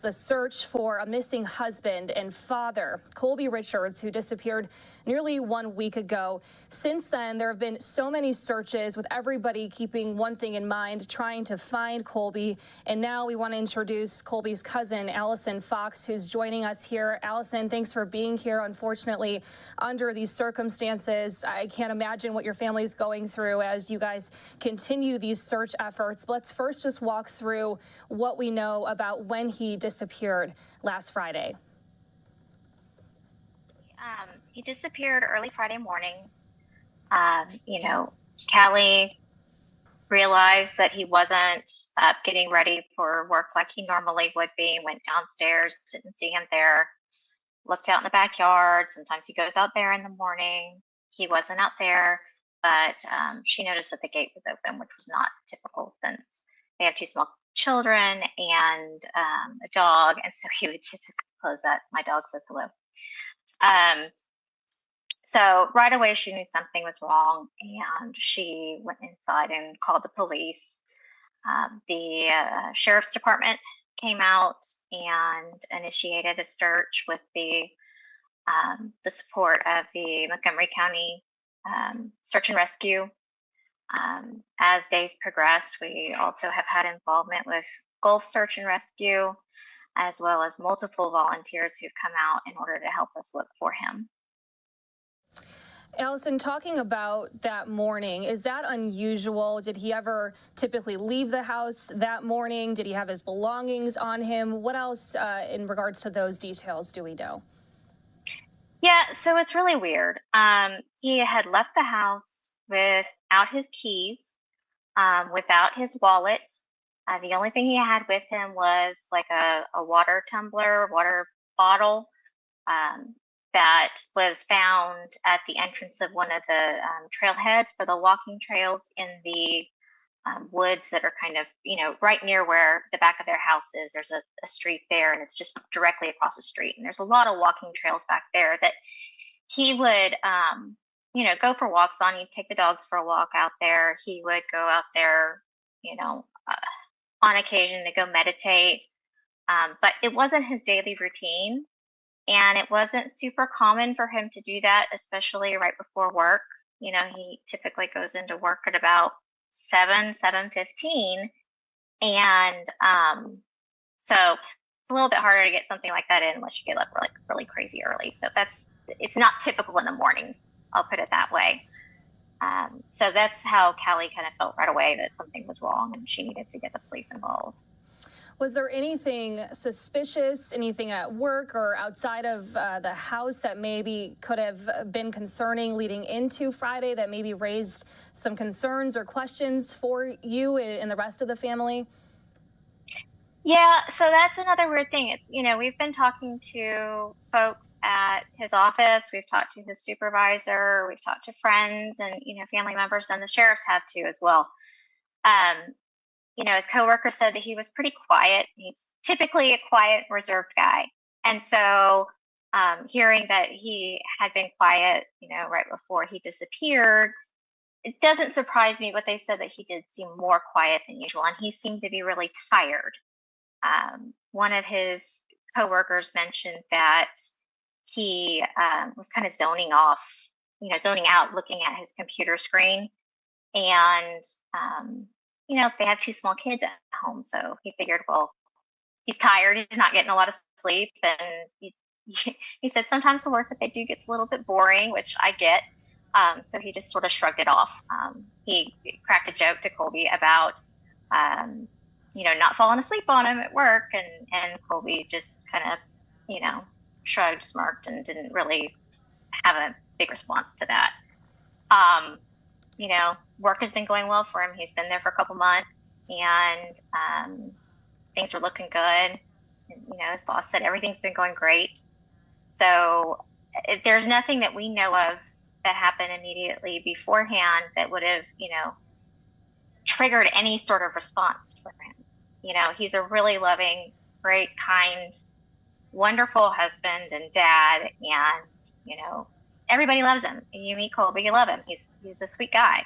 the search for a missing husband and father, Colby Richards, who disappeared nearly 1 week ago. Since then, there have been so many searches, with everybody keeping one thing in mind, trying to find Colby. And now we want to introduce Colby's cousin, Allison Fox, who's joining us here. Allison, thanks for being here. Unfortunately, under these circumstances, I can't imagine what your family's going through as you guys continue these search efforts. But let's first just walk through what we know about when he disappeared last Friday. He disappeared early Friday morning. Callie realized that he wasn't getting ready for work like he normally would be, went downstairs, didn't see him there, looked out in the backyard. Sometimes he goes out there in the morning. He wasn't out there, but she noticed that the gate was open, which was not typical since they have 2 small children and a dog, and so he would typically close that. My dog says hello. So right away she knew something was wrong, and she went inside and called the police. The sheriff's department came out and initiated a search with the support of the Montgomery County Search and Rescue. As days progressed, we also have had involvement with Gulf Search and Rescue, as well as multiple volunteers who've come out in order to help us look for him. Allison, talking about that morning, is that unusual? Did he ever typically leave the house that morning? Did he have his belongings on him? What else in regards to those details do we know? Yeah, so it's really weird. He had left the house without his keys, without his wallet. The only thing he had with him was like a water tumbler, water bottle, that was found at the entrance of one of the trailheads for the walking trails in the woods that are kind of, right near where the back of their house is. There's a street there, and it's just directly across the street. And there's a lot of walking trails back there that he would, go for walks on. He'd take the dogs for a walk out there. He would go out there, on occasion to go meditate. But it wasn't his daily routine. And it wasn't super common for him to do that, especially right before work. He typically goes into work at about 7:15. And so it's a little bit harder to get something like that in unless you get up really, really crazy early. So it's not typical in the mornings. I'll put it that way. So that's how Callie kind of felt right away that something was wrong and she needed to get the police involved. Was there anything suspicious, anything at work or outside of the house that maybe could have been concerning leading into Friday that maybe raised some concerns or questions for you and the rest of the family? Yeah, so that's another weird thing. It's, we've been talking to folks at his office. We've talked to his supervisor. We've talked to friends and, family members, and the sheriffs have too as well. His coworker said that he was pretty quiet. He's typically a quiet, reserved guy. And so hearing that he had been quiet, right before he disappeared, it doesn't surprise me, but they said that he did seem more quiet than usual, and he seemed to be really tired. One of his coworkers mentioned that he was kind of zoning out, looking at his computer screen. And they have 2 small kids at home, so he figured, well, he's tired, he's not getting a lot of sleep, and he said sometimes the work that they do gets a little bit boring, which I get. So he just sort of shrugged it off. He cracked a joke to Colby about, not falling asleep on him at work, and Colby just kind of, shrugged, smirked, and didn't really have a big response to that. Work has been going well for him. He's been there for a couple months, and things are looking good. His boss said everything's been going great. So there's nothing that we know of that happened immediately beforehand that would have, triggered any sort of response for him. He's a really loving, great, kind, wonderful husband and dad, and, everybody loves him. You meet Colby, you love him. He's a sweet guy.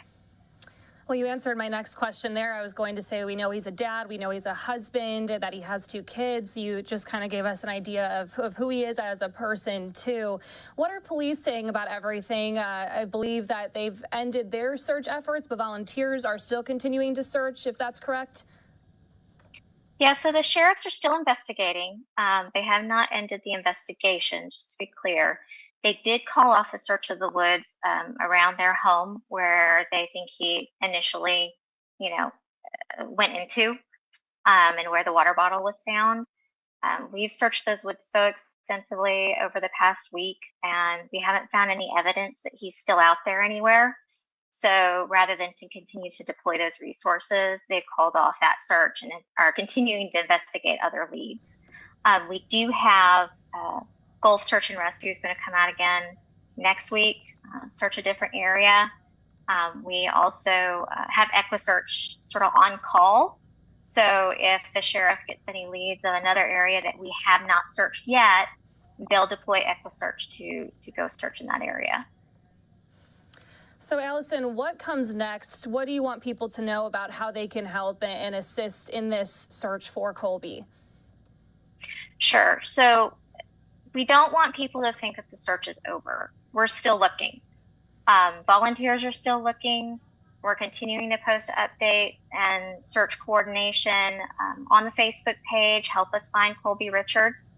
Well, you answered my next question there. I was going to say, we know he's a dad, we know he's a husband, that he has 2 kids. You just kind of gave us an idea of who he is as a person, too. What are police saying about everything? I believe that they've ended their search efforts, but volunteers are still continuing to search, if that's correct. Yeah, so the sheriffs are still investigating. They have not ended the investigation, just to be clear. They did call off a search of the woods around their home where they think he initially, went into and where the water bottle was found. We've searched those woods so extensively over the past week, and we haven't found any evidence that he's still out there anywhere. So rather than to continue to deploy those resources, they've called off that search and are continuing to investigate other leads. We do have Gulf Search and Rescue is going to come out again next week, search a different area. We also have EquiSearch sort of on call. So if the sheriff gets any leads of another area that we have not searched yet, they'll deploy EquiSearch to go search in that area. So, Allison, what comes next? What do you want people to know about how they can help and assist in this search for Colby? Sure. So we don't want people to think that the search is over. We're still looking. Volunteers are still looking. We're continuing to post updates and search coordination on the Facebook page. Help us find Colby Richards.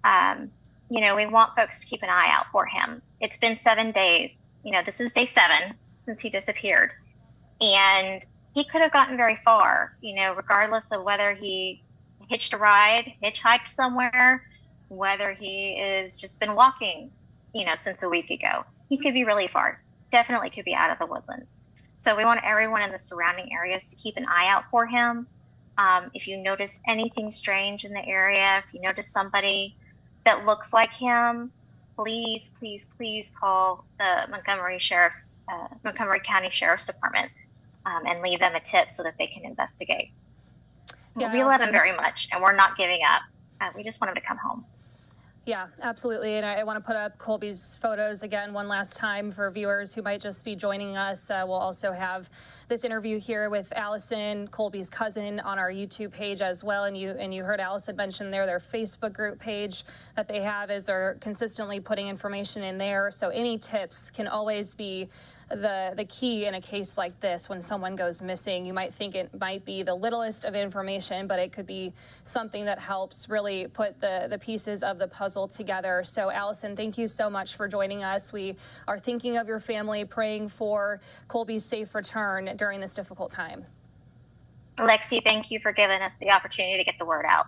We want folks to keep an eye out for him. It's been 7 days. This is day 7 since he disappeared. And he could have gotten very far, regardless of whether he hitched a ride, hitchhiked somewhere, whether he is just been walking, since a week ago. He could be really far. Definitely could be out of the woodlands. So we want everyone in the surrounding areas to keep an eye out for him. If you notice anything strange in the area, if you notice somebody that looks like him, please, please, please call the Montgomery County Sheriff's Department and leave them a tip so that they can investigate. Yeah, we love him very much, and we're not giving up. We just want him to come home. Yeah, absolutely. And I want to put up Colby's photos again one last time for viewers who might just be joining us. We'll also have this interview here with Allison, Colby's cousin, on our YouTube page as well. And you heard Allison mention their Facebook group page that they have, is they're consistently putting information in there. So any tips can always be the key in a case like this. When someone goes missing, you might think it might be the littlest of information, but it could be something that helps really put the pieces of the puzzle together. So Allison, thank you so much for joining us. We are thinking of your family, praying for Colby's safe return during this difficult time. Lexi, thank you for giving us the opportunity to get the word out.